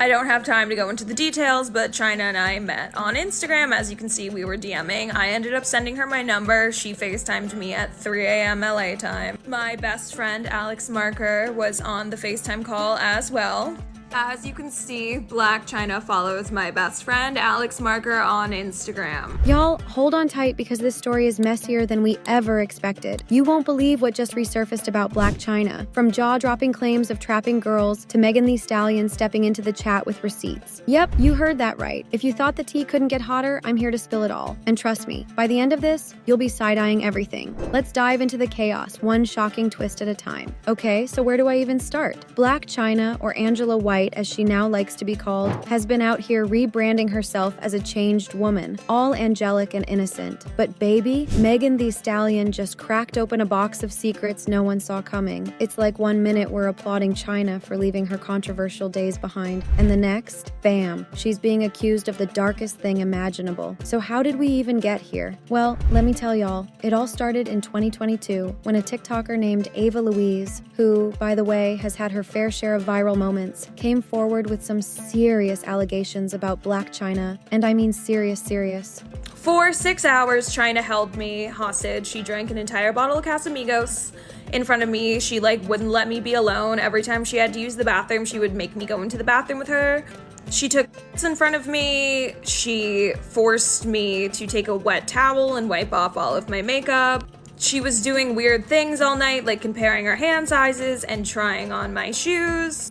I don't have time to go into the details, but Chyna and I met on Instagram. As you can see, we were DMing. I ended up sending her my number. She FaceTimed me at 3 a.m. LA time. My best friend, Alex Marker, was on the FaceTime call as well. As you can see, Blac Chyna follows my best friend, Alex Marker, on Instagram. Y'all, hold on tight because this story is messier than we ever expected. You won't believe what just resurfaced about Blac Chyna. From jaw-dropping claims of trapping girls to Megan Thee Stallion stepping into the chat with receipts. Yep, you heard that right. If you thought the tea couldn't get hotter, I'm here to spill it all. And trust me, by the end of this, you'll be side-eyeing everything. Let's dive into the chaos, one shocking twist at a time. Okay, so where do I even start? Blac Chyna, or Angela White, as she now likes to be called, has been out here rebranding herself as a changed woman, all angelic and innocent. But baby, Megan Thee Stallion just cracked open a box of secrets no one saw coming. It's like 1 minute we're applauding Chyna for leaving her controversial days behind, and the next, bam, she's being accused of the darkest thing imaginable. So how did we even get here? Well, let me tell y'all, it all started in 2022 when a TikToker named Ava Louise, who, by the way, has had her fair share of viral moments, came forward with some serious allegations about Blac Chyna, and I mean serious. For 6 hours, Chyna held me hostage. She drank an entire bottle of Casamigos in front of me. She wouldn't let me be alone. Every time she had to use the bathroom, she would make me go into the bathroom with her. She took in front of me. She forced me to take a wet towel and wipe off all of my makeup. She was doing weird things all night, like comparing her hand sizes and trying on my shoes.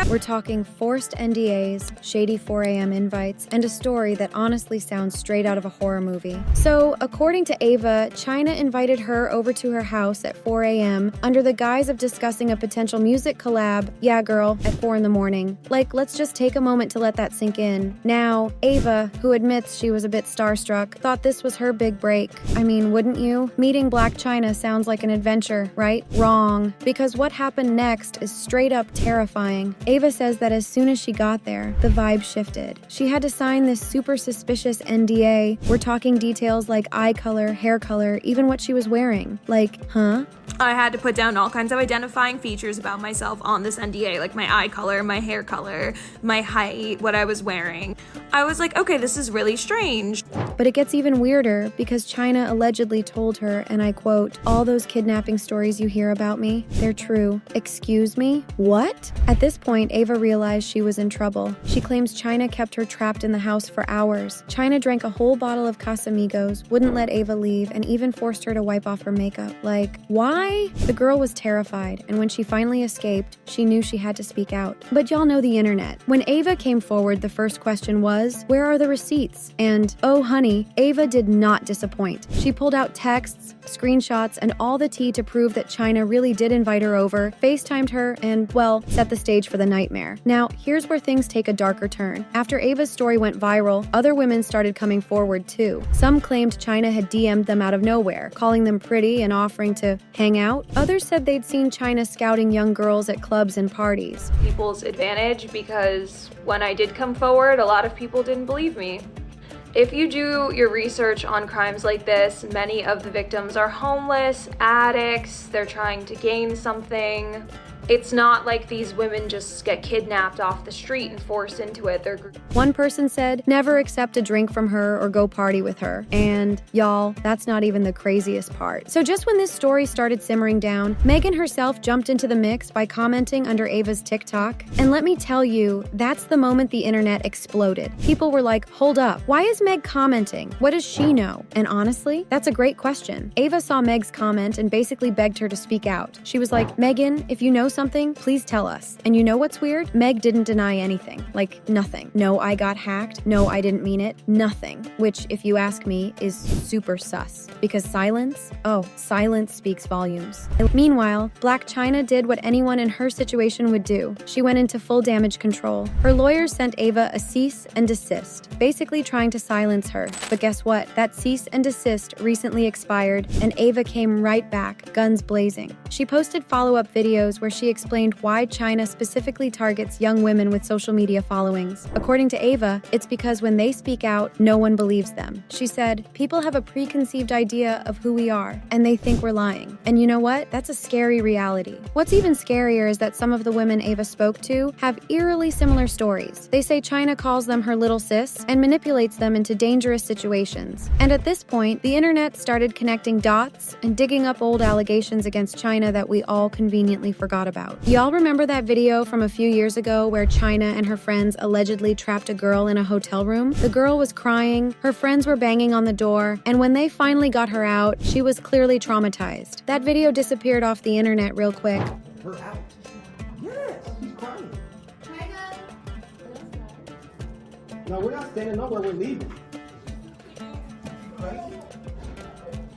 We're talking forced NDAs, shady 4 a.m. invites, and a story that honestly sounds straight out of a horror movie. So, according to Ava, Chyna invited her over to her house at 4 a.m. under the guise of discussing a potential music collab, yeah girl, at 4 in the morning. Like, let's just take a moment to let that sink in. Now, Ava, who admits she was a bit starstruck, thought this was her big break. I mean, wouldn't you? Meeting Blac Chyna sounds like an adventure, right? Wrong. Because what happened next is straight up terrifying. Ava says that as soon as she got there, the vibe shifted. She had to sign this super suspicious NDA. We're talking details like eye color, hair color, even what she was wearing. Like, huh? I had to put down all kinds of identifying features about myself on this NDA, like my eye color, my hair color, my height, what I was wearing. I was like, okay, this is really strange. But it gets even weirder because Chyna allegedly told her, and I quote, "All those kidnapping stories you hear about me, they're true." Excuse me? What? At this point, Ava realized she was in trouble. She claims Chyna kept her trapped in the house for hours. Chyna drank a whole bottle of Casamigos, wouldn't let Ava leave, and even forced her to wipe off her makeup. Like, why? The girl was terrified, and when she finally escaped, she knew she had to speak out. But y'all know the internet. When Ava came forward, the first question was, where are the receipts? And, oh honey, Ava did not disappoint. She pulled out texts, screenshots, and all the tea to prove that Chyna really did invite her over, FaceTimed her, and, well, set the stage for the nightmare. Now, here's where things take a darker turn. After Ava's story went viral, other women started coming forward too. Some claimed Chyna had DM'd them out of nowhere, calling them pretty and offering to hang out. Others said they'd seen Chyna scouting young girls at clubs and parties. People's advantage, because when I did come forward, a lot of people didn't believe me. If you do your research on crimes like this, many of the victims are homeless, addicts, they're trying to gain something. It's not like these women just get kidnapped off the street and forced into it. One person said, never accept a drink from her or go party with her. And y'all, that's not even the craziest part. So just when this story started simmering down, Megan herself jumped into the mix by commenting under Ava's TikTok. And let me tell you, that's the moment the internet exploded. People were like, hold up, why is Meg commenting? What does she know? And honestly, that's a great question. Ava saw Meg's comment and basically begged her to speak out. She was like, Megan, if you know something, please tell us. And you know what's weird? Meg didn't deny anything. Like, nothing. No, I got hacked. No, I didn't mean it. Nothing. Which, if you ask me, is super sus. Because silence speaks volumes. Meanwhile, Blac Chyna did what anyone in her situation would do. She went into full damage control. Her lawyers sent Ava a cease and desist, basically trying to silence her. But guess what? That cease and desist recently expired, and Ava came right back, guns blazing. She posted follow-up videos where she she explained why China specifically targets young women with social media followings. According to Ava, it's because when they speak out, no one believes them. She said, "People have a preconceived idea of who we are, and they think we're lying. And you know what? That's a scary reality." What's even scarier is that some of the women Ava spoke to have eerily similar stories. They say China calls them her little sis and manipulates them into dangerous situations. And at this point, the internet started connecting dots and digging up old allegations against China that we all conveniently forgot about. Y'all remember that video from a few years ago where China and her friends allegedly trapped a girl in a hotel room? The girl was crying, her friends were banging on the door, and when they finally got her out, she was clearly traumatized. That video disappeared off the internet real quick. Her out. Yes, she's crying. No, we're not standing nowhere, we're leaving. Okay?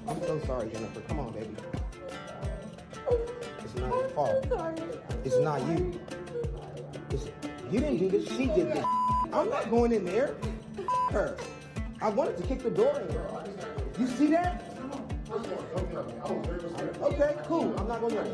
I'm so sorry, Jennifer. Come on, baby. It's not your fault. It's not you. You didn't do this, she did this. I'm not going in there. Her. I wanted to kick the door in. You see that? Okay, cool. I'm not going there.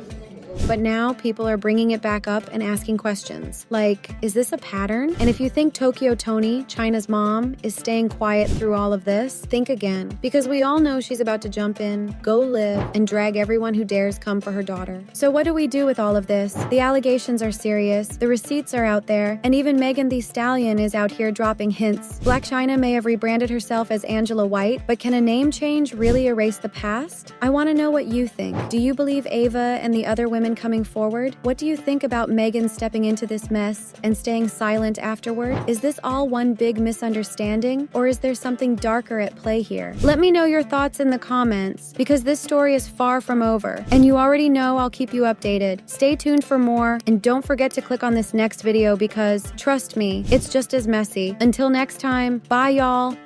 But now people are bringing it back up and asking questions like, is this a pattern? And if you think Tokyo Toni, China's mom, is staying quiet through all of this, think again. Because we all know she's about to jump in, go live, and drag everyone who dares come for her daughter. So what do we do with all of this? The allegations are serious, the receipts are out there, and even Megan Thee Stallion is out here dropping hints. Blac Chyna may have rebranded herself as Angela White, but can a name change really erase the past? I want to know what you think. Do you believe Ava and the other women coming forward? What do you think about Megan stepping into this mess and staying silent afterward? Is this all one big misunderstanding, or is there something darker at play here? Let me know your thoughts in the comments, because this story is far from over, and you already know I'll keep you updated. Stay tuned for more, and don't forget to click on this next video because, trust me, it's just as messy. Until next time, bye y'all!